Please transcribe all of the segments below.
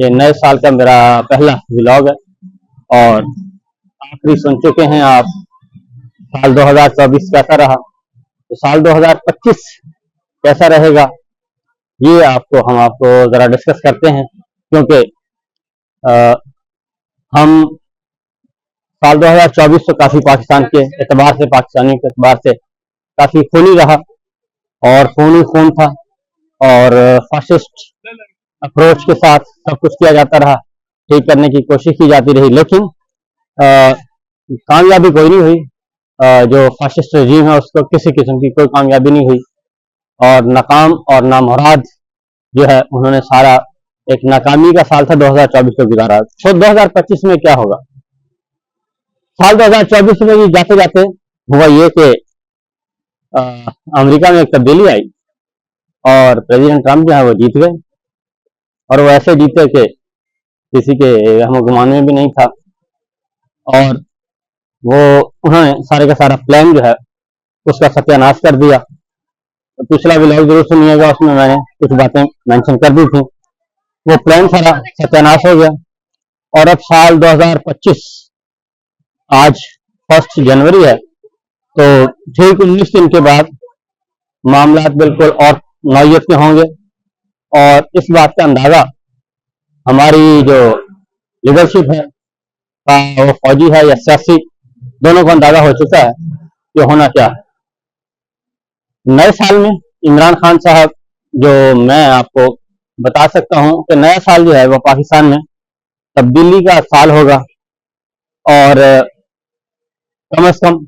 ये नए साल का मेरा पहला व्लॉग है और आखिरी सुन चुके हैं आप साल 2024 कैसा रहा। तो साल 2025 कैसा रहेगा ये हम आपको जरा डिस्कस करते हैं, क्योंकि हम साल 2024 तो काफी पाकिस्तान के एतबार से, पाकिस्तानियों के एतबार से काफी खूनी रहा और खून था और फासिस्ट अप्रोच के साथ सब कुछ किया जाता रहा, ठीक करने की कोशिश की जाती रही, लेकिन कामयाबी कोई नहीं हुई। जो फासिस्ट रजीम है उसको किसी किस्म की कोई कामयाबी नहीं हुई और नाकाम और नामुराद जो है उन्होंने सारा एक नाकामी का साल था 2024 को गुजारा। तो 2025 में क्या होगा? साल 2024 में भी जाते जाते हुआ ये कि अमेरिका में एक तब्दीली आई और प्रेसिडेंट ट्रंप जो है वो जीत गए और वो ऐसे जीते कि किसी के हम गुमान में भी नहीं था और वो उन्होंने सारे का सारा प्लान जो है उसका सत्यानाश कर दिया। तो पिछला व्लॉग जरूर सुनिएगा, उसमें मैंने कुछ बातें मेंशन कर दी थी। वो प्लान सारा सत्यानाश हो गया और अब साल 2025 आज 1 जनवरी है, तो ठीक 19 दिन के बाद मामला बिल्कुल और नौयत के होंगे और इस बात का अंदाजा हमारी जो लीडरशिप है, वो फौजी है या सियासी, दोनों को अंदाजा हो चुका है कि होना क्या है। नए साल में इमरान खान साहब, जो मैं आपको बता सकता हूं कि नया साल जो है वो पाकिस्तान में तब्दीली का साल होगा और कम से कम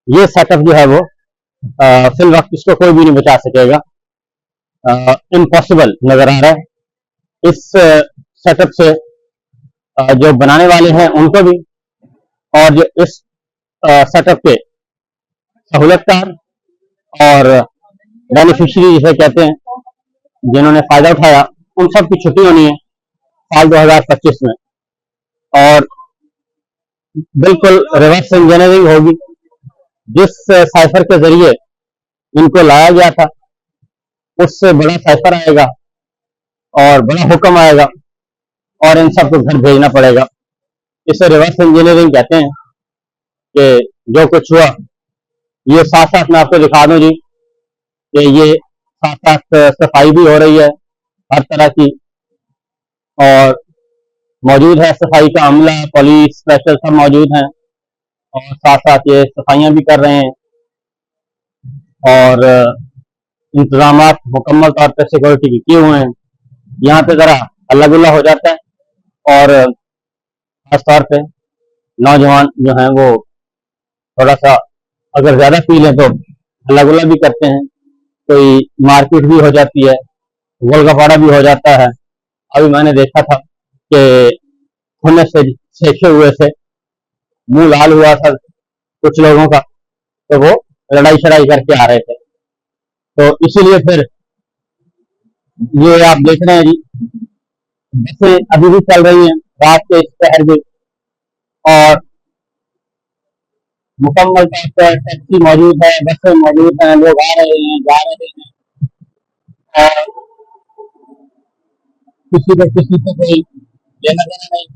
ये सेटअप जो है वो फिल वक्त इसको कोई भी नहीं बचा सकेगा। इम्पॉसिबल नजर आ रहा है। इस सेटअप से जो बनाने वाले हैं उनको भी और जो इस सेटअप के सहूलतकार और बेनिफिशियरी जिसे कहते हैं, जिन्होंने फायदा उठाया, उन सब की छुट्टी होनी है साल 2025 में और बिल्कुल रिवर्स इंजीनियरिंग होगी। जिस साइफर के जरिए इनको लाया गया था उससे बड़ा साइफर आएगा और बड़ा हुक्म आएगा और इन सबको घर भेजना पड़ेगा। इसे रिवर्स इंजीनियरिंग कहते हैं कि जो कुछ हुआ ये साथ साथ मैं आपको दिखा दूं जी कि ये साथ साथ सफाई भी हो रही है हर तरह की और मौजूद है सफाई का अमला, पुलिस, स्पेशल सब मौजूद हैं और साथ साथ ये सफाइयां भी कर रहे हैं और इंतजामात मुकम्मल तौर पर सिक्योरिटी के किए हुए हैं। यहाँ पे जरा हल्ला गुल्ला हो जाता है और खास तौर पे नौजवान जो हैं वो थोड़ा सा अगर ज्यादा पी लें तो हल्ला गुल्ला भी करते हैं, कोई मारपीट भी हो जाती है, गोलगपाड़ा भी हो जाता है। अभी मैंने देखा था कि खून से सेके हुए से मुंह लाल हुआ था कुछ लोगों का, तो वो लड़ाई शड़ाई करके आ रहे थे। तो इसीलिए फिर ये आप देख रहे हैं जी, बसें अभी भी चल रही हैं रात के इस पहर भी और मुकम्मल तौर पर टैक्सी मौजूद है, बसें मौजूद हैं, लोग आ रहे हैं, जा रहे हैं और किसी को कोई लेना देना नहीं,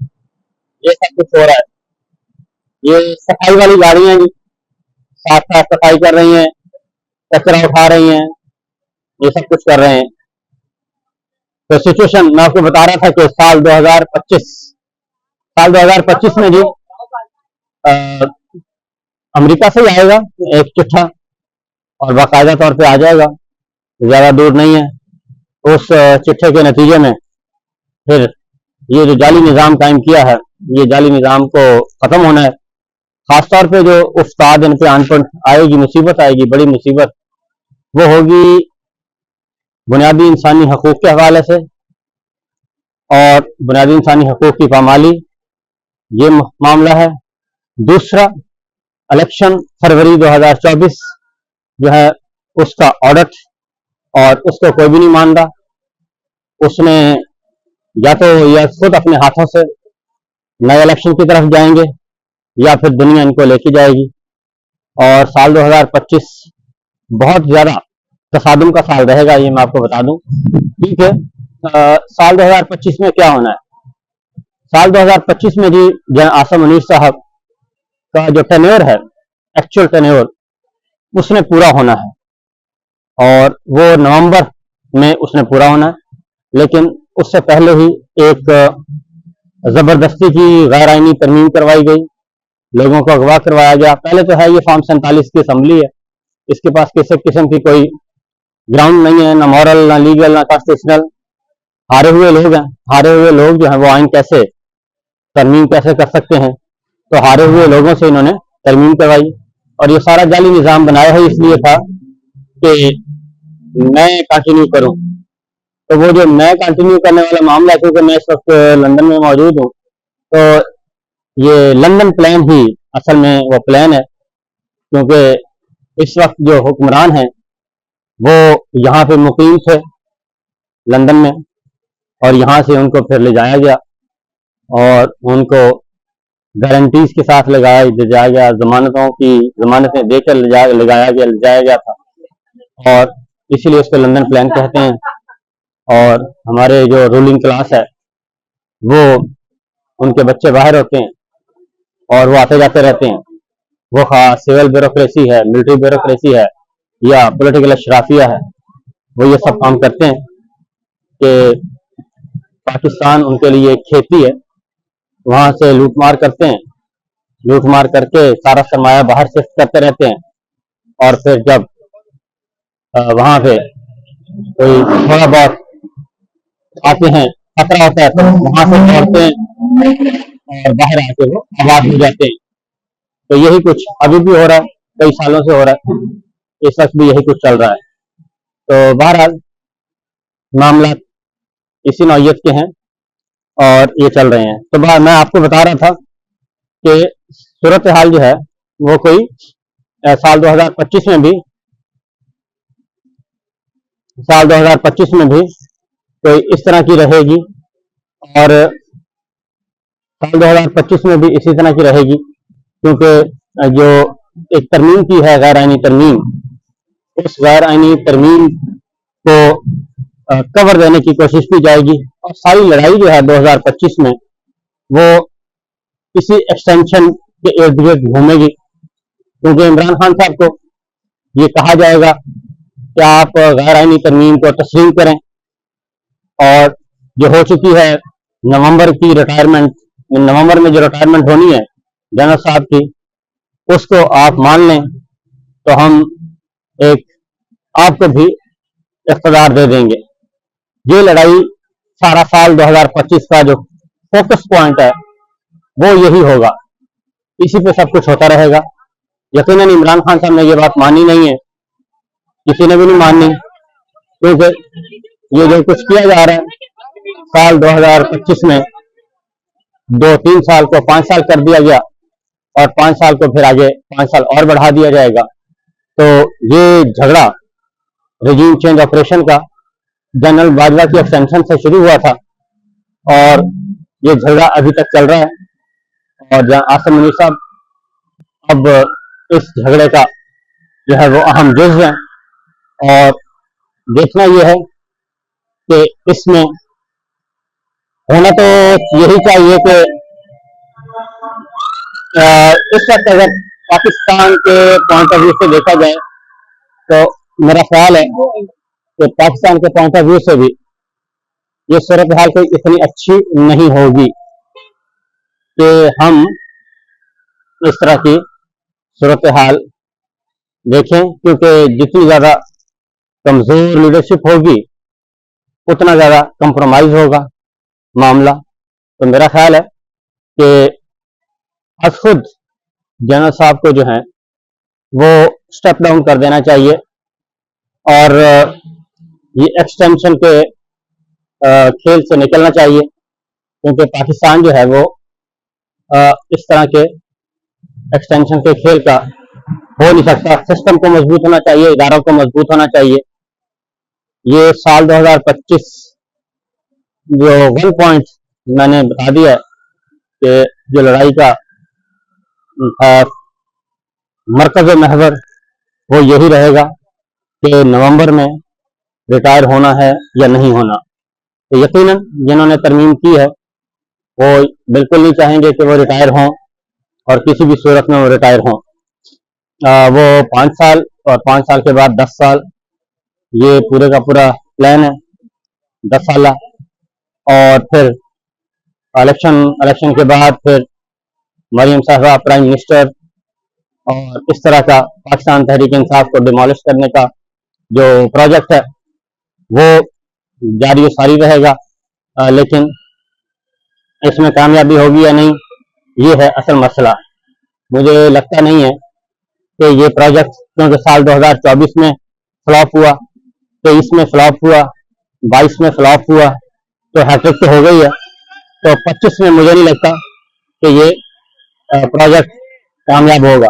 ये सब कुछ हो रहा है। ये सफाई वाली गाड़ियां जी साथ साथ सफाई कर रही हैं, कचरा उठा रही हैं, ये सब कुछ कर रहे हैं। तो सिचुएशन मैं आपको बता रहा था कि साल 2025 में जी अमेरिका से ही आएगा एक चिट्ठा और बाकायदा तौर पे आ जाएगा, ज्यादा दूर नहीं है। उस चिट्ठे के नतीजे में फिर ये जो जाली निजाम कायम किया है, ये जाली निजाम को खत्म होना है। खासतौर पे जो उस्ताद इन पे आन पर आएगी, मुसीबत आएगी, बड़ी मुसीबत, वो होगी बुनियादी इंसानी हकूक के हवाले से और बुनियादी इंसानी हकूक की पामाली, ये मामला है। दूसरा, इलेक्शन फरवरी 2024 जो है उसका ऑडिट, और उसको कोई भी नहीं मान रहा। उसने या तो या खुद अपने हाथों से नए इलेक्शन की तरफ जाएंगे या फिर दुनिया इनको लेके जाएगी और साल 2025 बहुत ज्यादा तसादुम का साल रहेगा, ये मैं आपको बता दूं। ठीक है, साल 2025 में क्या होना है? साल 2025 में जी जन आसम मुनीर साहब का जो टेन्योर है, एक्चुअल टेन्योर, उसने पूरा होना है और वो नवंबर में उसने पूरा होना है। लेकिन उससे पहले ही एक जबरदस्ती की गैर आईनी तरमीम करवाई गई, लोगों को अगवा करवाया गया। पहले तो है ये फॉर्म 47 की असम्बली है, इसके पास किसी किस्म की कोई ग्राउंड नहीं है, ना मॉरल, ना लीगल, ना कॉन्स्टिट्यूशनल। हारे हुए लोग हैं, हारे हुए लोग जो है वो आइन कैसे तरमीम कैसे कर सकते हैं, तो हारे हुए लोगों से इन्होंने तरमीम करवाई। और ये सारा जाली निज़ाम बनाया है इसलिए था कि मैं कंटिन्यू करूं। तो वो जो मैं कंटिन्यू करने वाला मामला, क्योंकि मैं इस वक्त लंदन में मौजूद हूँ, तो ये लंदन प्लान ही असल में वो प्लान है, क्योंकि इस वक्त जो हुक्मरान हैं वो यहाँ पे मुकीम थे लंदन में, और यहाँ से उनको फिर ले जाया गया और उनको गारंटीज के साथ ले जाया गया, जमानतें देकर ले जाया गया था, और इसीलिए उसको लंदन प्लान कहते हैं। और हमारे जो रूलिंग क्लास है वो, उनके बच्चे बाहर होते हैं और वो आते जाते रहते हैं, वो खास सिविल ब्यूरोक्रेसी है, मिलिट्री ब्यूरोक्रेसी है या पॉलिटिकल अशराफिया है, वो ये सब काम करते हैं कि पाकिस्तान उनके लिए एक खेती है, वहां से लूटमार करते हैं, लूटमार करके सारा सरमाया बाहर शिफ्ट करते रहते हैं, और फिर जब वहां पे कोई थोड़ा बहुत आते हैं, खतरा होता है, तो वहां से दौड़ते हैं और बाहर आके वो आबाद हो जाते हैं। तो यही कुछ अभी भी हो रहा है, कई सालों से हो रहा है, इस वक्त भी यही कुछ चल रहा है। तो बहरहाल मामला इसी नौयत के हैं और ये चल रहे हैं। तो मैं आपको बता रहा था कि सूरत हाल जो है वो कोई साल 2025 में भी कोई इस तरह की रहेगी, और साल 2025 में भी इसी तरह की रहेगी, क्योंकि जो एक तरमीम की है गैर आईनी तरमीम, उस गैर आईनी तरमीम को कवर देने की कोशिश की जाएगी, और सारी लड़ाई जो है 2025 में वो इसी एक्सटेंशन के इर्द गिर्द घूमेगी, क्योंकि इमरान खान साहब को ये कहा जाएगा कि आप गैर आईनी तरमीम को तस्लीम करें, और जो हो चुकी है नवंबर की रिटायरमेंट, नवंबर में जो रिटायरमेंट होनी है जनरल साहब की, उसको आप मान लें तो हम एक आपको भी इख्तियार दे देंगे। ये लड़ाई सारा साल 2025 का जो फोकस पॉइंट है वो यही होगा, इसी पे सब कुछ होता रहेगा। यकीनन इमरान खान साहब ने ये बात मानी नहीं है, किसी ने भी नहीं माननी, क्योंकि ये जो कुछ किया जा रहा है साल 2025 में 2-3 साल को 5 साल कर दिया गया, और 5 साल को फिर आगे 5 साल और बढ़ा दिया जाएगा। तो ये झगड़ा रेजिम चेंज ऑपरेशन का जनरल बाजवा की एक्सटेंशन से शुरू हुआ था, और ये झगड़ा अभी तक चल रहा है, और आसम मुनीर साहब अब इस झगड़े का जो है वो अहम जुज़्व है। और देखना यह है कि इसमें होना तो यही चाहिए कि इस वक्त अगर पाकिस्तान के पॉइंट ऑफ व्यू से देखा जाए, तो मेरा ख्याल है कि पाकिस्तान के पॉइंट ऑफ व्यू से भी ये सूरत हाल कोई इतनी अच्छी नहीं होगी कि हम इस तरह की सूरत हाल देखें, क्योंकि जितनी ज्यादा कमजोर लीडरशिप होगी उतना ज्यादा कंप्रोमाइज होगा मामला। तो मेरा ख्याल है कि आज खुद जनरल साहब को जो है वो स्टेप डाउन कर देना चाहिए, और ये एक्सटेंशन के खेल से निकलना चाहिए, क्योंकि पाकिस्तान जो है वो इस तरह के एक्सटेंशन के खेल का हो नहीं सकता। सिस्टम को मजबूत होना चाहिए, इदारों को मजबूत होना चाहिए। ये साल 2025 जो 1 पॉइंट मैंने बता दिया है कि जो लड़ाई का मरकज महवर वो यही रहेगा कि नवंबर में रिटायर होना है या नहीं होना। तो यकीनन जिन्होंने तरमीम की है वो बिल्कुल नहीं चाहेंगे कि वो रिटायर हों और किसी भी सूरत में वो रिटायर हों। वो 5 साल और 5 साल के बाद 10 साल, ये पूरे का पूरा प्लान है 10 साल। और फिर इलेक्शन इलेक्शन के बाद फिर मरियम साहबा प्राइम मिनिस्टर, और इस तरह का पाकिस्तान तहरीक इंसाफ को डिमोलिश करने का जो प्रोजेक्ट है वो जारी सारी रहेगा। लेकिन इसमें कामयाबी होगी या नहीं, ये है असल मसला। मुझे लगता नहीं है कि ये प्रोजेक्ट, क्योंकि साल 2024 में फ्लॉप हुआ, 23 में फ्लॉप हुआ, 22 में फ्लॉप हुआ, तो हैट्रिक तो हो गई है। तो 25 में मुझे नहीं लगता कि ये प्रोजेक्ट कामयाब होगा।